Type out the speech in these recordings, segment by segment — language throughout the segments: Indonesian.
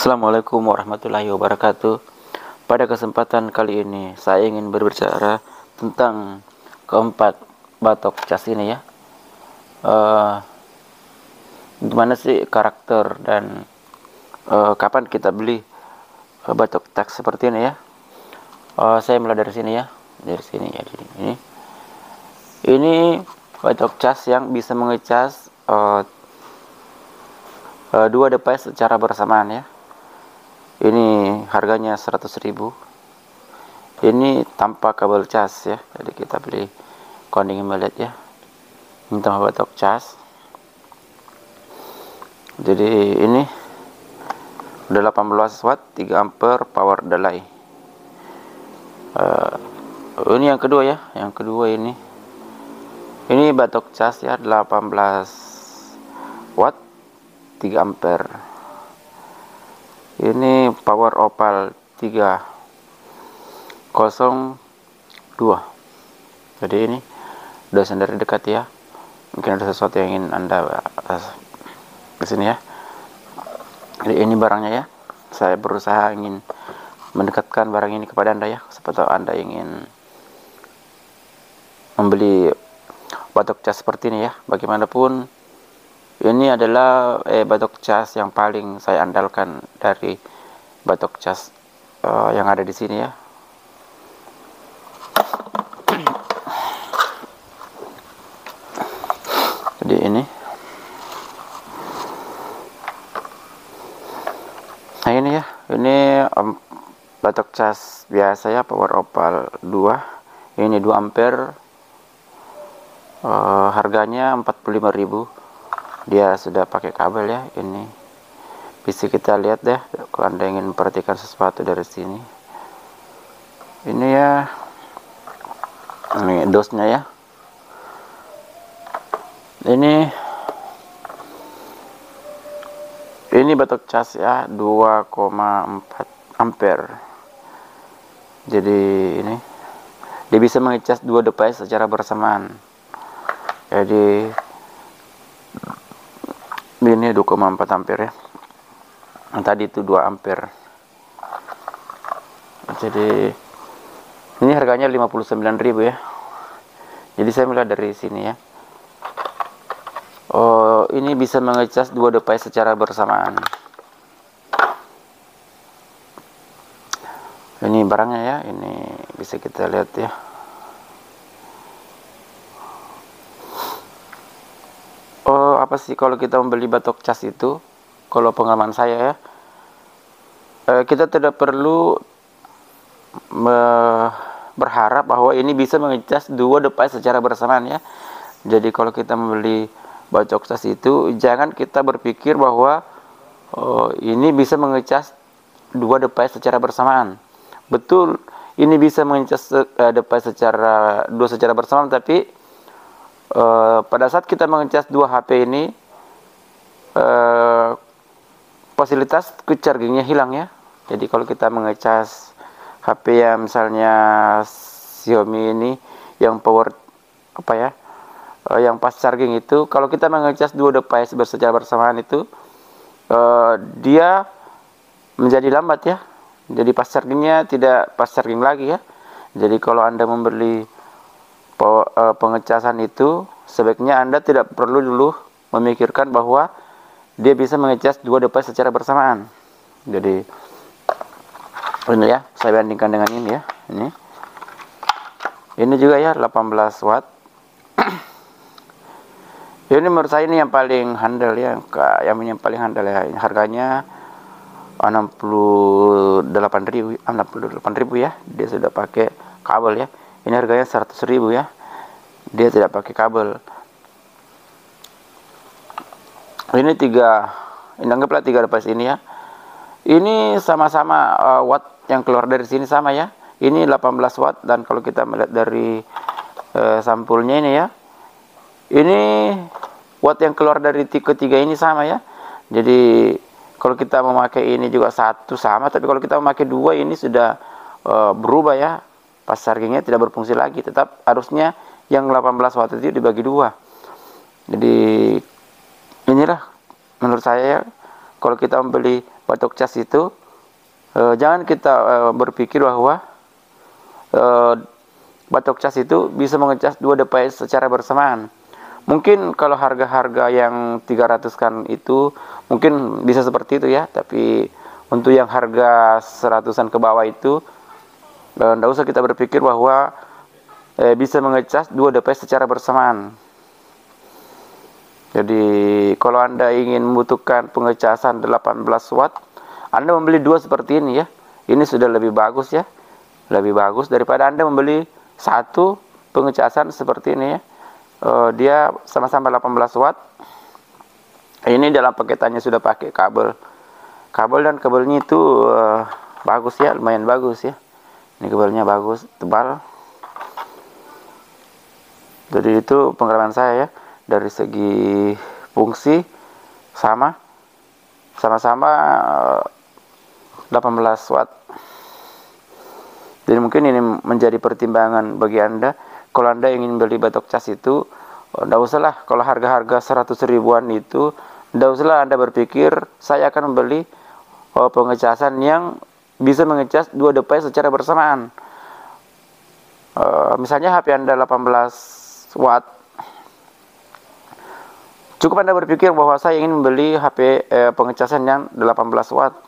Assalamualaikum warahmatullahi wabarakatuh. Pada kesempatan kali ini saya ingin berbicara tentang keempat batok cas ini ya. Gimana sih karakter dan kapan kita beli batok cas seperti ini ya. Saya mulai dari sini ya. Dari sini ya. Ini batok cas yang bisa mengecas dua device secara bersamaan ya. Ini harganya 100.000. Ini tanpa kabel cas ya. Jadi kita beli connecting mallet ya. Ini tanpa batok cas. Jadi ini udah 18 watt 3 ampere power delay. Ini yang kedua ya. Yang kedua ini batok cas ya, 18 watt 3 ampere. Ini power opal 302. Jadi ini dosen dari dekat ya. Mungkin ada sesuatu yang ingin Anda ke sini ya. Jadi ini barangnya ya. Saya berusaha ingin mendekatkan barang ini kepada Anda ya. Seperti Anda ingin membeli batok cas seperti ini ya. Bagaimanapun ini adalah batok cas yang paling saya andalkan dari batok cas yang ada di sini ya. Jadi ini. Nah ini ya, ini batok cas biasa ya, power opal 2. Ini 2 ampere. Harganya 45.000. Dia sudah pakai kabel ya. Ini bisa kita lihat deh kalau Anda ingin memperhatikan sesuatu dari sini. Ini ya, ini dosnya ya. Ini batok cas ya, 2,4 ampere. Jadi ini dia bisa mengecas dua device secara bersamaan. Jadi ini 2,4 ampere ya. Yang tadi itu 2 ampere. Jadi ini harganya 59.000 ya. Jadi saya mulai dari sini ya. Ini bisa mengecas dua device secara bersamaan. Ini barangnya ya. Ini bisa kita lihat ya. Apa sih kalau kita membeli batok cas itu, kalau pengalaman saya ya, kita tidak perlu berharap bahwa ini bisa mengecas dua device secara bersamaan ya. Jadi kalau kita membeli batok cas itu, jangan kita berpikir bahwa ini bisa mengecas dua device secara bersamaan. Betul, ini bisa mengecas device secara bersamaan, tapi pada saat kita mengecas dua HP ini, fasilitas quick chargingnya hilang ya. Jadi kalau kita mengecas HP yang misalnya Xiaomi ini yang power yang fast charging itu, kalau kita mengecas dua device secara bersamaan itu, dia menjadi lambat ya. Jadi fast chargingnya tidak fast charging lagi ya. Jadi kalau Anda membeli pengecasan itu, sebaiknya Anda tidak perlu dulu memikirkan bahwa dia bisa mengecas dua device secara bersamaan. Jadi ini ya, saya bandingkan dengan ini ya. Ini juga ya 18 watt. Ini menurut saya ini yang paling handal ya, yang paling handal ya. Harganya 68.000 ya. Dia sudah pakai kabel ya. Ini harganya 100.000 ya. Dia tidak pakai kabel. Ini anggaplah 3 device ini ya. Ini sama-sama watt yang keluar dari sini sama ya. Ini 18 watt, dan kalau kita melihat dari sampulnya ini ya, ini watt yang keluar dari ketiga ini sama ya. Jadi kalau kita memakai ini juga satu sama, tapi kalau kita memakai dua ini sudah berubah ya. Fast chargingnya tidak berfungsi lagi. Tetap harusnya yang 18 watt itu dibagi dua. Jadi inilah menurut saya ya, kalau kita membeli batok cas itu jangan kita berpikir bahwa batok cas itu bisa mengecas 2 device secara bersamaan. Mungkin kalau harga-harga yang 300-an itu mungkin bisa seperti itu ya, tapi untuk yang harga 100-an ke bawah itu tidak usah kita berpikir bahwa bisa mengecas 2 device secara bersamaan. Jadi kalau Anda ingin membutuhkan pengecasan 18 watt, Anda membeli 2 seperti ini ya. Ini sudah lebih bagus ya. Lebih bagus daripada Anda membeli 1 pengecasan seperti ini ya. Dia sama-sama 18 watt. Ini dalam paketannya sudah pakai kabel. Kabel dan kabelnya itu bagus ya, lumayan bagus ya. Ini kabelnya bagus, tebal. Jadi itu pengalaman saya ya. Dari segi fungsi sama-sama 18 watt. Jadi mungkin ini menjadi pertimbangan bagi Anda. Kalau Anda ingin beli batok cas itu, tidak usahlah kalau harga-harga 100 ribuan itu, tidak usahlah Anda berpikir saya akan membeli pengecasan yang bisa mengecas 2 device secara bersamaan. Misalnya HP Anda 18 watt, cukup Anda berpikir bahwa saya ingin membeli HP pengecasan yang 18 watt.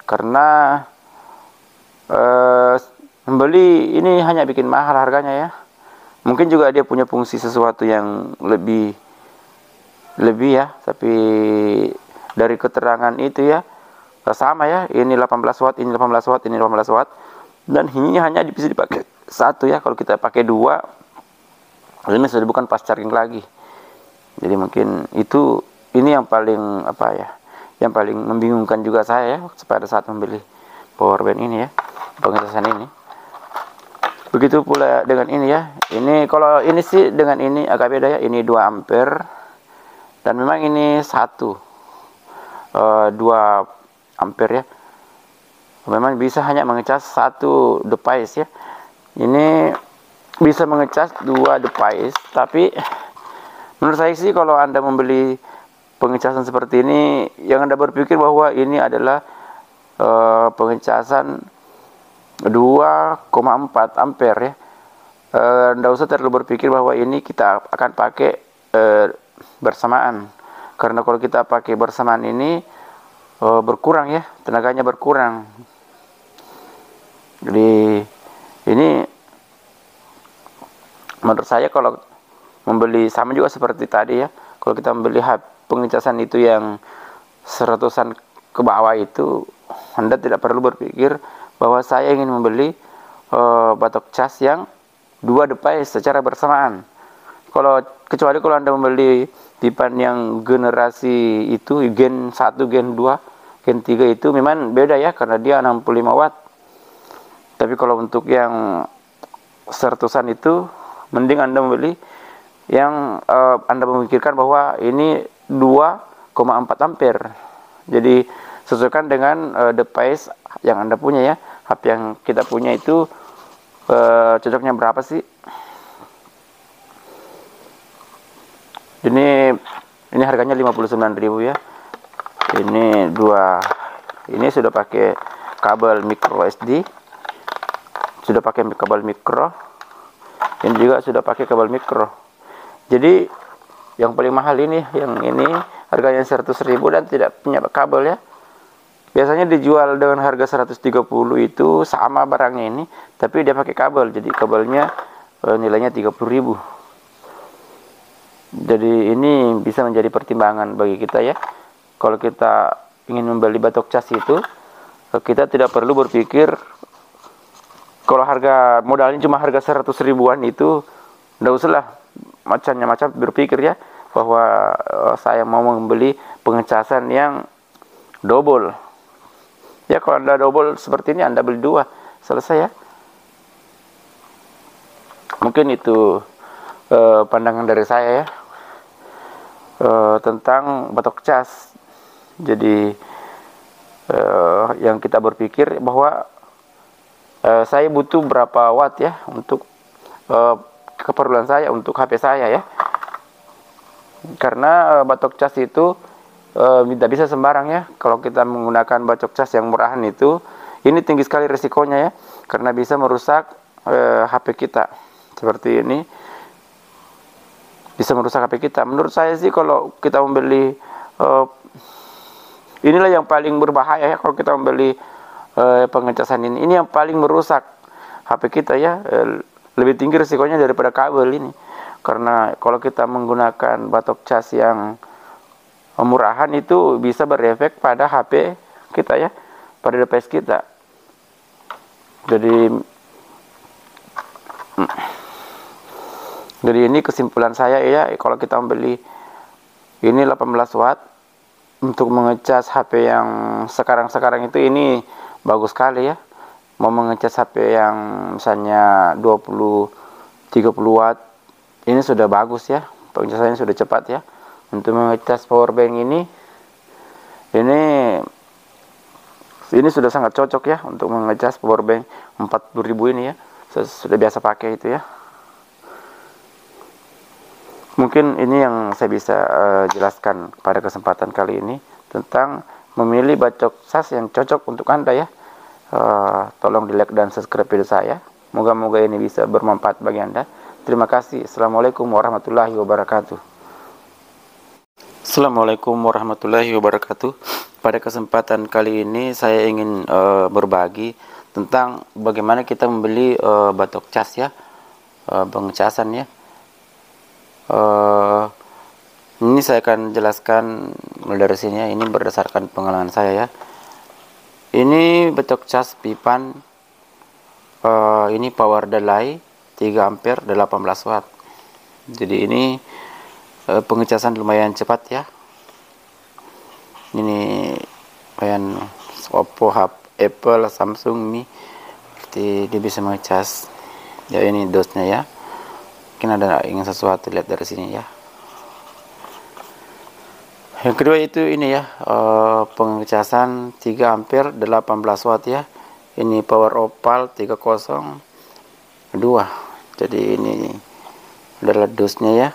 Karena membeli ini hanya bikin mahal harganya ya. Mungkin juga dia punya fungsi sesuatu yang lebih ya. Tapi dari keterangan itu ya, sama ya. Ini 18 watt, ini 18 watt, ini 18 watt. Dan ini hanya bisa dipakai 1 ya. Kalau kita pakai 2, ini sudah bukan fast charging lagi. Jadi mungkin ini yang paling yang paling membingungkan juga saya ya pada saat membeli power bank ini ya, pengecasan ini. Begitu pula dengan ini ya. Ini kalau ini sih dengan ini agak beda ya. Ini 2 ampere dan memang ini 2 ampere ya. Memang bisa hanya mengecas 1 device ya. Ini bisa mengecas 2 device, tapi menurut saya sih kalau Anda membeli pengecasan seperti ini, yang Anda berpikir bahwa ini adalah pengecasan 2,4 ampere ya. Anda usah terlalu berpikir bahwa ini kita akan pakai bersamaan. Karena kalau kita pakai bersamaan ini berkurang ya, tenaganya berkurang. Jadi ini menurut saya kalau membeli sama juga seperti tadi ya. Kalau kita membeli pengecasan itu yang 100-an ke bawah itu, Anda tidak perlu berpikir bahwa saya ingin membeli batok cas yang 2 device secara bersamaan. Kecuali kalau Anda membeli pipan yang generasi itu gen 1, gen 2, gen 3 itu memang beda ya, karena dia 65 watt. Tapi kalau untuk yang 100-an itu, mending Anda membeli yang Anda memikirkan bahwa ini 2,4 ampere. Jadi sesuaikan dengan device yang Anda punya ya. HP yang kita punya itu cocoknya berapa sih? Ini harganya 59.000 ya. Ini sudah pakai kabel micro SD. Sudah pakai kabel mikro. Ini juga sudah pakai kabel mikro. Jadi yang paling mahal ini, yang ini harganya 100.000 dan tidak punya kabel ya. Biasanya dijual dengan harga 130 itu sama barangnya ini, tapi dia pakai kabel. Jadi kabelnya nilainya 30.000. Jadi ini bisa menjadi pertimbangan bagi kita ya. Kalau kita ingin membeli batok cas itu, kita tidak perlu berpikir kalau harga modalnya cuma harga 100 ribuan itu, tidak usahlah macam berpikir ya bahwa saya mau membeli pengecasan yang double. Ya kalau Anda double seperti ini, Anda beli 2, selesai ya. Mungkin itu pandangan dari saya ya tentang batok cas. Jadi yang kita berpikir bahwa saya butuh berapa watt ya untuk keperluan saya, untuk HP saya ya. Karena batok cas itu tidak bisa sembarang ya. Kalau kita menggunakan bacok cas yang murahan itu, ini tinggi sekali resikonya ya, karena bisa merusak HP kita. Seperti ini, bisa merusak HP kita. Menurut saya sih kalau kita membeli inilah yang paling berbahaya ya, kalau kita membeli pengecasan ini. Ini yang paling merusak HP kita ya, lebih tinggi risikonya daripada kabel ini. Karena kalau kita menggunakan batok cas yang murahan itu bisa berefek pada HP kita ya, pada device kita. Jadi ini kesimpulan saya ya, kalau kita membeli ini 18 watt untuk mengecas HP yang sekarang itu, ini bagus sekali ya. Mau mengecas HP yang misalnya 20-30 watt, ini sudah bagus ya, pengecasannya sudah cepat ya. Untuk mengecas powerbank ini sudah sangat cocok ya untuk mengecas powerbank 40.000 ini ya, sudah biasa pakai itu ya. Mungkin ini yang saya bisa jelaskan pada kesempatan kali ini tentang memilih bacok cas yang cocok untuk Anda ya. Tolong di like dan subscribe video saya. Moga-moga ini bisa bermanfaat bagi Anda. Terima kasih. Assalamualaikum warahmatullahi wabarakatuh. Assalamualaikum warahmatullahi wabarakatuh. Pada kesempatan kali ini saya ingin berbagi tentang bagaimana kita membeli batok cas ya, pengecasan ya. Ini saya akan jelaskan mulai dari sini ya. Ini berdasarkan pengalaman saya ya. Ini batok cas Pipan, ini power delay 3 ampere 18 watt. Jadi ini pengecasan lumayan cepat ya. Ini lumayan Oppo, Apple, Samsung, Mi, jadi dia bisa mengecas ya. Ini dosnya ya. Mungkin ada ingin sesuatu, lihat dari sini ya. Yang kedua itu ini ya, pengecasan 3 ampere 18 watt ya. Ini power opal 302. Jadi ini adalah dosnya ya.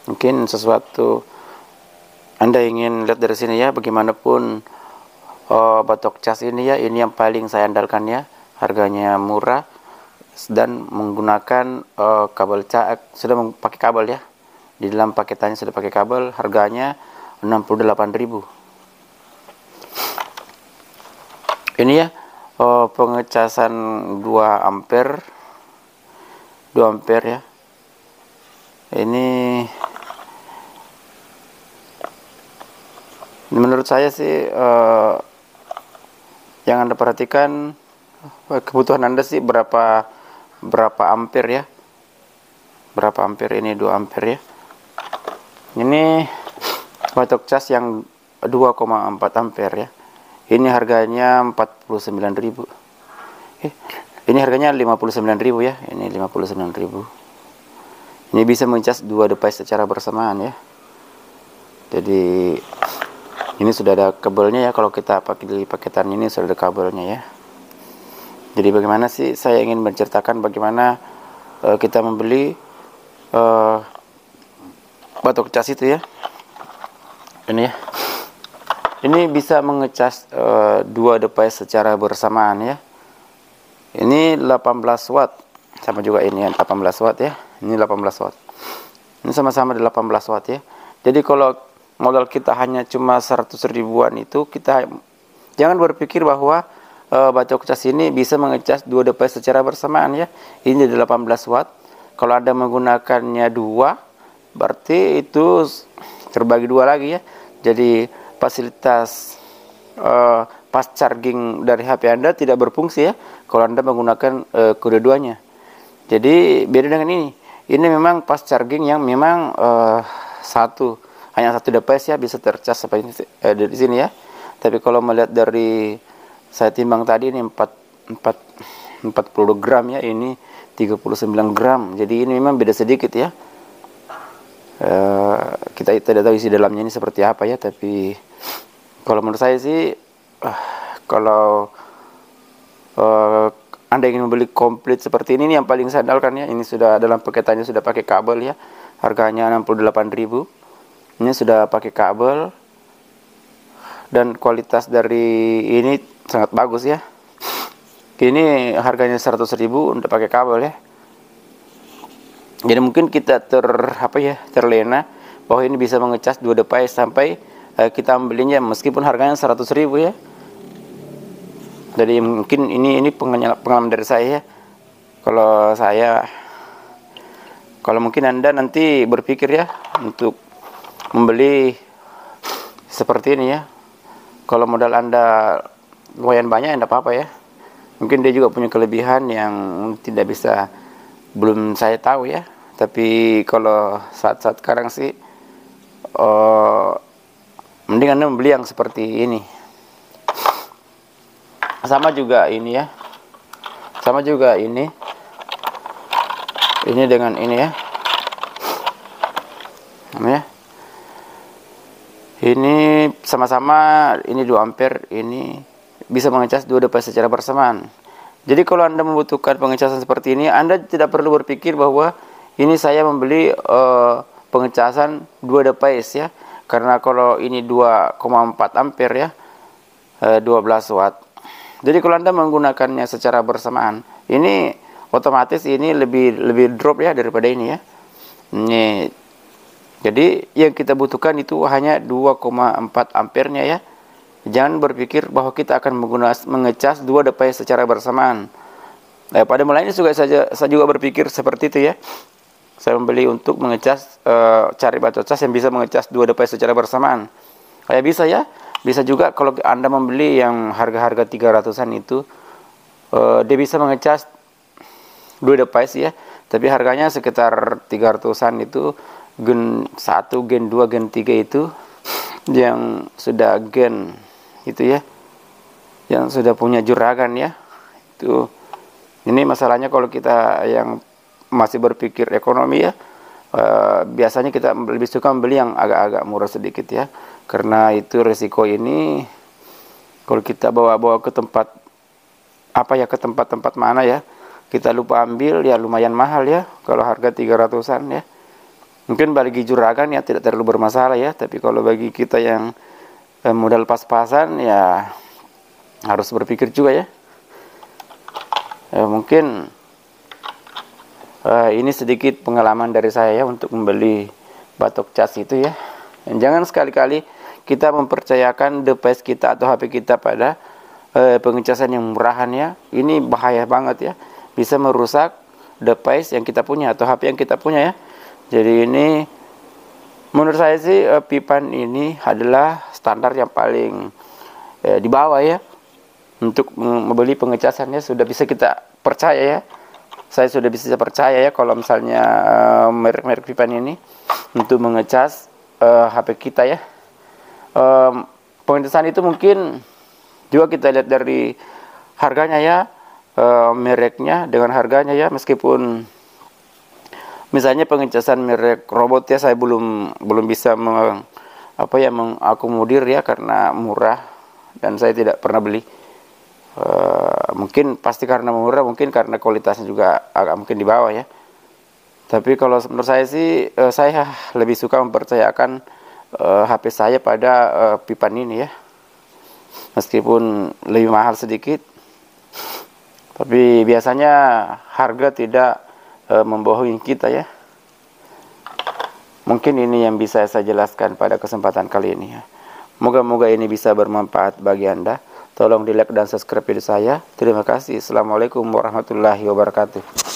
Mungkin sesuatu Anda ingin lihat dari sini ya. Bagaimanapun batok cas ini ya, ini yang paling saya andalkan ya. Harganya murah dan menggunakan kabel cas, sudah pakai kabel ya. Di dalam paketannya sudah pakai kabel. Harganya 68.000. Ini ya, pengecasan 2 ampere ya. Ini menurut saya sih yang Anda perhatikan kebutuhan Anda sih berapa ampere ya. Berapa ampere ini? 2 ampere ya. Ini batok cas yang 2,4 ampere ya. Ini harganya 49.000. Ini harganya 59.000 ya. Ini 59.000. Ini bisa mengecas 2 device secara bersamaan ya. Jadi ini sudah ada kabelnya ya. Kalau kita pakai di paketan ini sudah ada kabelnya ya. Jadi bagaimana sih, saya ingin menceritakan bagaimana kita membeli batok cas itu ya. Ini ya. Ini bisa mengecas 2 device secara bersamaan ya. Ini 18 watt. Sama juga ini ya, 18 watt ya. Ini 18 watt. Ini sama-sama 18 watt ya. Jadi kalau modal kita hanya cuma 100 ribuan itu, kita jangan berpikir bahwa batok cas ini bisa mengecas 2 device secara bersamaan ya. Ini 18 watt. Kalau Anda menggunakannya 2, berarti itu terbagi 2 lagi ya. Jadi fasilitas fast charging dari HP Anda tidak berfungsi ya kalau Anda menggunakan kedua-duanya. Jadi beda dengan ini. Ini memang fast charging yang memang hanya satu device ya bisa tercas seperti dari sini ya. Tapi kalau melihat dari saya timbang tadi ini 40 gram ya, ini 39 gram. Jadi ini memang beda sedikit ya. Kita tidak tahu isi dalamnya ini seperti apa ya, tapi kalau menurut saya sih kalau Anda ingin membeli komplit seperti ini yang paling saya andalkan ya. Ini sudah dalam paketannya sudah pakai kabel ya. Harganya 68.000. Ini sudah pakai kabel. dan kualitas dari ini sangat bagus ya. Ini harganya 100.000 untuk pakai kabel ya. Jadi mungkin kita terlena bahwa ini bisa mengecas 2 device sampai kita ambilnya meskipun harganya 100.000 ya. Jadi mungkin ini pengalaman dari saya ya. Kalau mungkin Anda nanti berpikir ya untuk membeli seperti ini ya. Kalau modal Anda lumayan banyak, enggak apa-apa ya. Mungkin dia juga punya kelebihan yang belum saya tahu ya. Tapi kalau saat-saat sekarang sih mending Anda membeli yang seperti ini. Sama juga ini ya. Sama juga ini. Ini dengan ini ya. Namanya. Ini sama-sama ini 2 ampere, ini bisa mengecas 2 device secara bersamaan. Jadi kalau Anda membutuhkan pengecasan seperti ini, Anda tidak perlu berpikir bahwa ini saya membeli pengecasan 2 device ya. Karena kalau ini 2,4 ampere ya, 12 watt. Jadi kalau Anda menggunakannya secara bersamaan, ini otomatis ini lebih drop ya daripada ini ya. Ini jadi yang kita butuhkan itu hanya 2,4 ampernya ya. Jangan berpikir bahwa kita akan mengecas 2 device secara bersamaan. Pada mulanya saya juga berpikir seperti itu ya. Saya membeli untuk mengecas, cari batu cas yang bisa mengecas 2 device secara bersamaan. Kayak bisa ya. Bisa juga kalau Anda membeli yang harga-harga 300-an itu, dia bisa mengecas 2 device ya. Tapi harganya sekitar 300-an itu. Gen 1, gen 2, gen 3 itu yang sudah gen itu ya, yang sudah punya juragan ya. Itu ini masalahnya kalau kita yang masih berpikir ekonomi ya, biasanya kita lebih suka membeli yang agak-agak murah sedikit ya, karena itu resiko ini kalau kita bawa-bawa ke tempat ke tempat-tempat mana ya, kita lupa ambil ya, lumayan mahal ya kalau harga 300-an ya. Mungkin bagi juragan ya tidak terlalu bermasalah ya, tapi kalau bagi kita yang modal pas-pasan ya harus berpikir juga ya. Mungkin ini sedikit pengalaman dari saya ya untuk membeli batok cas itu ya. Dan jangan sekali-kali kita mempercayakan device kita atau HP kita pada pengecasan yang murahan ya. Ini bahaya banget ya, bisa merusak device yang kita punya atau HP yang kita punya ya. Jadi ini menurut saya sih Pipan ini adalah standar yang paling di bawah ya. Untuk membeli pengecasannya sudah bisa kita percaya ya. Saya sudah bisa percaya ya kalau misalnya merek-merek Pipan ini untuk mengecas HP kita ya. Pengecasan itu mungkin juga kita lihat dari harganya ya, mereknya dengan harganya ya, meskipun misalnya pengecasan merek robot ya, saya belum bisa mengakomodir ya karena murah dan saya tidak pernah beli. Mungkin pasti karena murah, mungkin karena kualitasnya juga agak mungkin di bawah ya. Tapi kalau menurut saya sih, saya lebih suka mempercayakan HP saya pada Pipan ini ya. Meskipun lebih mahal sedikit, tapi biasanya harga tidak membohongi kita ya. Mungkin ini yang bisa saya jelaskan pada kesempatan kali ini ya. Moga-moga ini bisa bermanfaat bagi Anda. Tolong di like dan subscribe video saya. Terima kasih. Assalamualaikum warahmatullahi wabarakatuh.